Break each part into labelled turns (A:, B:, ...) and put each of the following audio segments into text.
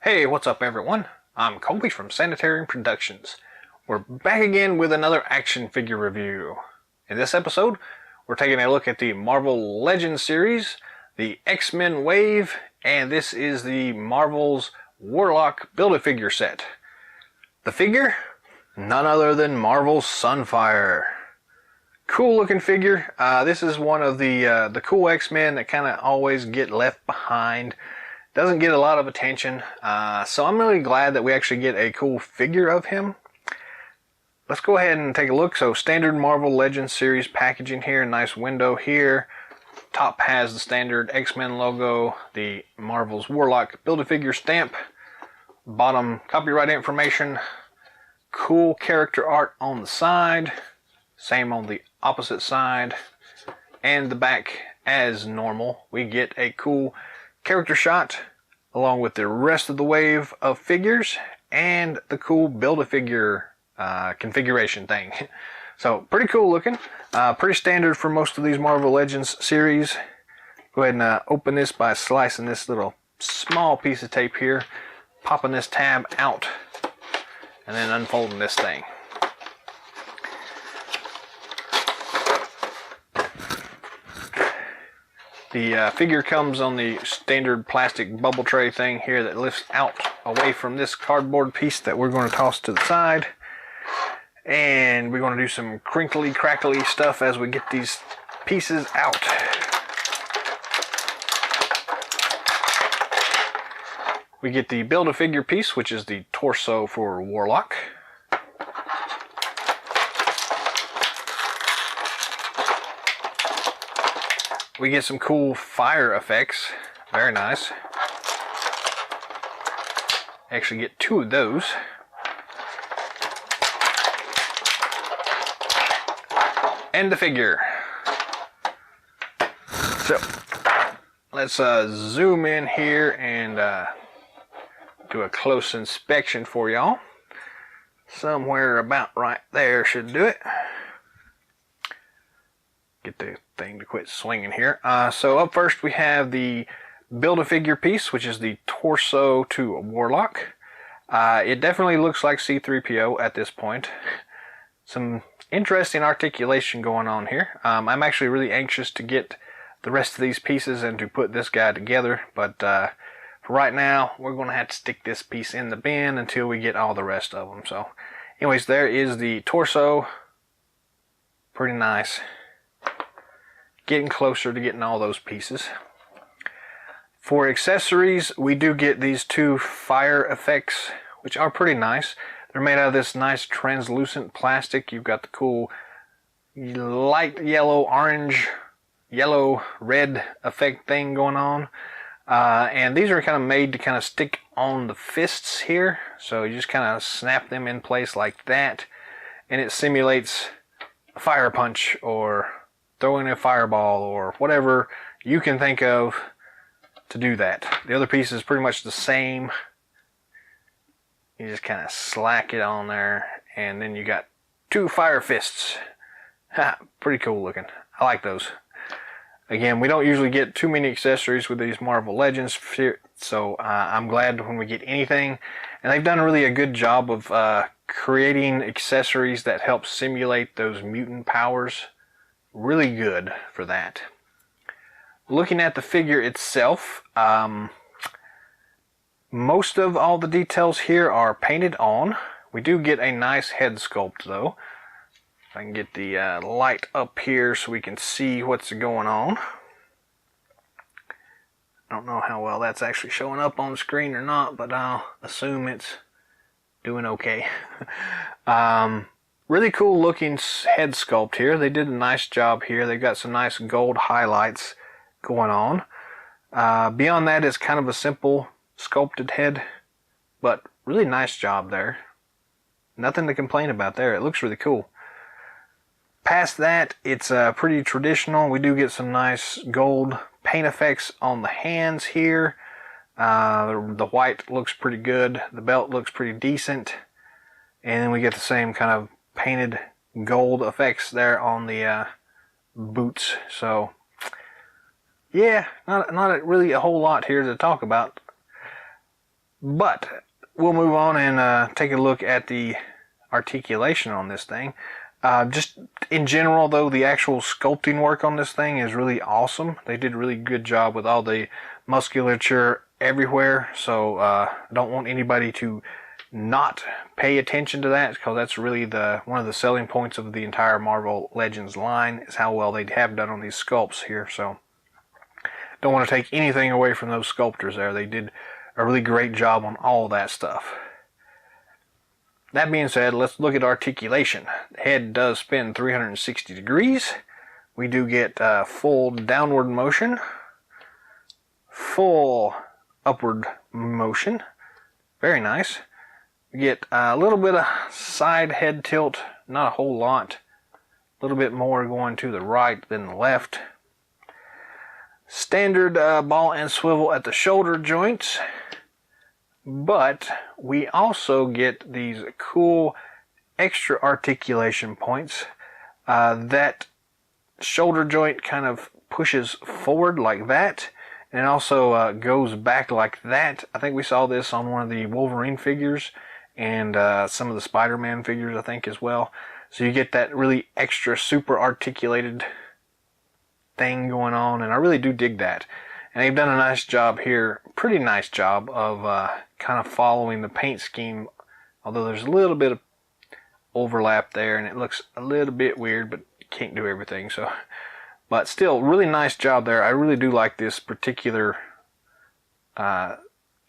A: Hey, what's up everyone? I'm Colby from Sanitarium Productions. We're back again with another action figure review. In this episode, we're taking a look at the Marvel Legends series, the X-Men Wave, and this is the Marvel's Warlock Build-A-Figure set. The figure? None other than Marvel's Sunfire. Cool looking figure. This is one of the cool X-Men that kind of always get left behind. Doesn't get a lot of attention, so I'm really glad that we actually get a cool figure of him. Let's go ahead and take a look. So standard Marvel Legends series packaging here, nice window here. Top has the standard X-Men logo, the Marvel's Warlock Build-A-Figure stamp. Bottom copyright information. Cool character art on the side. Same on the opposite side. And the back as normal. We get a cool character shot along with the rest of the wave of figures and the cool Build-A-Figure configuration thing. So pretty cool looking, pretty standard for most of these Marvel Legends series. Go ahead and open this by slicing this little small piece of tape here, popping this tab out, and then unfolding this thing. The figure comes on the standard plastic bubble tray thing here that lifts out away from this cardboard piece that we're going to toss to the side. And we're going to do some crinkly crackly stuff as we get these pieces out. We get the Build-A-Figure piece, which is the torso for Warlock. We get some cool fire effects. Very nice. Actually get two of those. And the figure. So, let's zoom in here and do a close inspection for y'all. Somewhere about right there should do it. Get the thing to quit swinging here. So up first we have the Build-A-Figure piece, which is the torso to a Warlock. It definitely looks like C-3PO at this point. Some interesting articulation going on here. I'm actually really anxious to get the rest of these pieces and to put this guy together, but for right now we're going to have to stick this piece in the bin until we get all the rest of them. So anyways, there is the torso. Pretty nice. Getting closer to getting all those pieces. For accessories, we do get these two fire effects, which are pretty nice. They're made out of this nice translucent plastic. You've got the cool light yellow, orange, yellow, red effect thing going on. And these are kind of made to kind of stick on the fists here. So you just kind of snap them in place like that. And it simulates a fire punch or throwing a fireball or whatever you can think of to do that. The other piece is pretty much the same. You just kind of slack it on there and then you got two fire fists. Ha, pretty cool looking. I like those. Again, we don't usually get too many accessories with these Marvel Legends, so I'm glad when we get anything. And they've done really a good job of creating accessories that help simulate those mutant powers. Really good for that. Looking at the figure itself, most of all the details here are painted on. We do get a nice head sculpt though. If I can get the light up here so we can see what's going on. I don't know how well that's actually showing up on the screen or not, but I'll assume it's doing okay. Really cool looking head sculpt here. They did a nice job here. They've got some nice gold highlights going on. Beyond that is kind of a simple sculpted head, but really nice job there. Nothing to complain about there. It looks really cool. Past that, it's pretty traditional. We do get some nice gold paint effects on the hands here. The white looks pretty good. The belt looks pretty decent. And then we get the same kind of painted gold effects there on the boots. So yeah, not really a whole lot here to talk about. But we'll move on and take a look at the articulation on this thing. Just in general, though, the actual sculpting work on this thing is really awesome. They did a really good job with all the musculature everywhere, so I don't want anybody to not pay attention to that, because that's really one of the selling points of the entire Marvel Legends line, is how well they have done on these sculpts here. So don't want to take anything away from those sculptors there. They did a really great job on all that stuff. That being said, let's look at articulation. The head does spin 360 degrees. We do get full downward motion, full upward motion. Very nice. We get a little bit of side head tilt, not a whole lot. A little bit more going to the right than the left. Standard ball and swivel at the shoulder joints. But we also get these cool extra articulation points. That shoulder joint kind of pushes forward like that, and it also goes back like that. I think we saw this on one of the Wolverine figures and some of the Spider-Man figures, I think, as well. So you get that really extra super articulated thing going on, and I really do dig that. And they've done a nice job here, pretty nice job of kind of following the paint scheme, although there's a little bit of overlap there and it looks a little bit weird, but you can't do everything. So, but still, really nice job there. I really do like this particular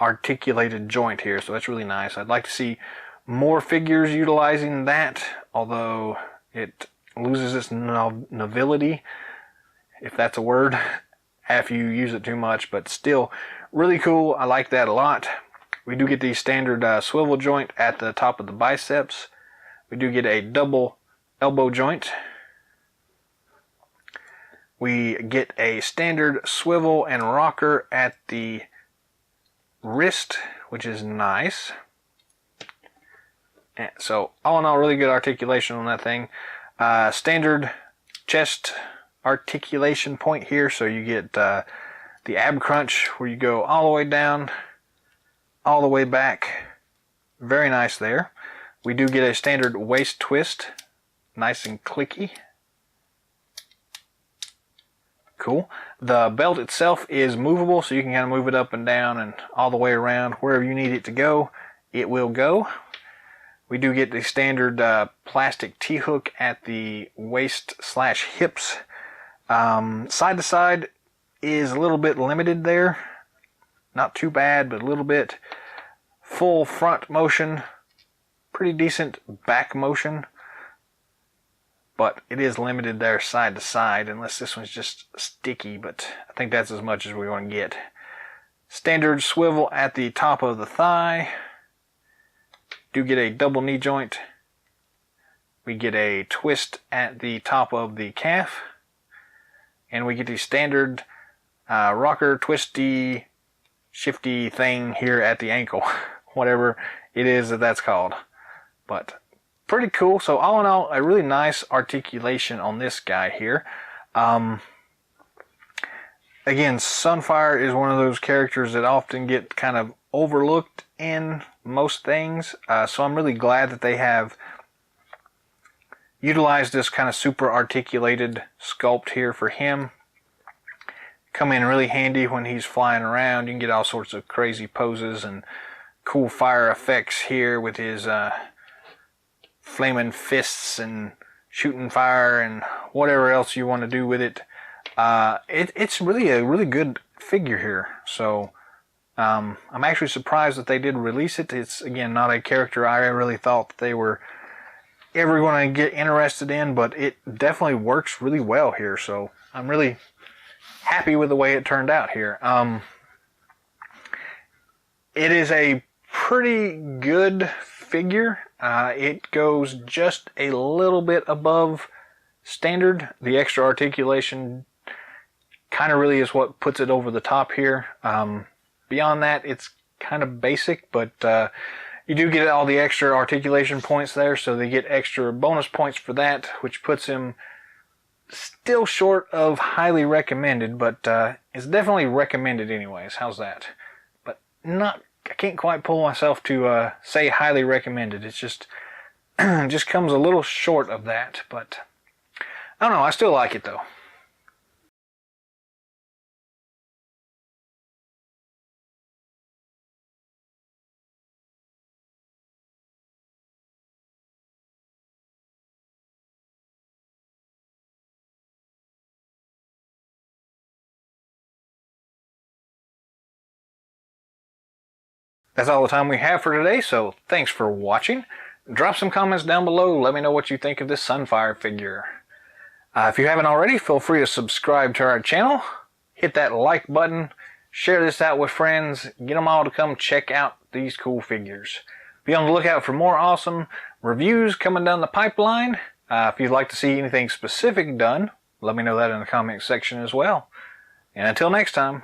A: articulated joint here, so that's really nice. I'd like to see more figures utilizing that, although it loses its novelty, if that's a word, if you use it too much, but still really cool. I like that a lot. We do get the standard swivel joint at the top of the biceps. We do get a double elbow joint. We get a standard swivel and rocker at the wrist, which is nice. And so all in all, really good articulation on that thing. Standard chest articulation point here, so you get the ab crunch where you go all the way down, all the way back. Very nice there. We do get a standard waist twist, nice and clicky. Cool. The belt itself is movable, so you can kind of move it up and down and all the way around. Wherever you need it to go, it will go. We do get the standard plastic T-hook at the waist/hips. Side to side is a little bit limited there. Not too bad, but a little bit. Full front motion. Pretty decent back motion. But it is limited there side to side, unless this one's just sticky, but I think that's as much as we're going to get. Standard swivel at the top of the thigh. Do get a double knee joint. We get a twist at the top of the calf. And we get the standard rocker, twisty, shifty thing here at the ankle. Whatever it is that's called. But pretty cool. So all in all, a really nice articulation on this guy here. Again, Sunfire is one of those characters that often get kind of overlooked in most things. So I'm really glad that they have utilized this kind of super articulated sculpt here for him. Come in really handy when he's flying around. You can get all sorts of crazy poses and cool fire effects here with his flaming fists and shooting fire and whatever else you want to do with it. It's really a really good figure here. So I'm actually surprised that they did release it. It's, again, not a character I really thought that they were ever going to get interested in, but it definitely works really well here. So I'm really happy with the way it turned out here. It is a pretty good figure. It goes just a little bit above standard. The extra articulation kind of really is what puts it over the top here. Beyond that, it's kind of basic, but you do get all the extra articulation points there, so they get extra bonus points for that, which puts him still short of highly recommended, but it's definitely recommended anyways. How's that? But not can't quite pull myself to say highly recommended. It's just just comes a little short of that, but I don't know, I still like it though. That's all the time we have for today, so thanks for watching. Drop some comments down below. Let me know what you think of this Sunfire figure. If you haven't already, feel free to subscribe to our channel. Hit that like button. Share this out with friends. Get them all to come check out these cool figures. Be on the lookout for more awesome reviews coming down the pipeline. If you'd like to see anything specific done, let me know that in the comment section as well. And until next time,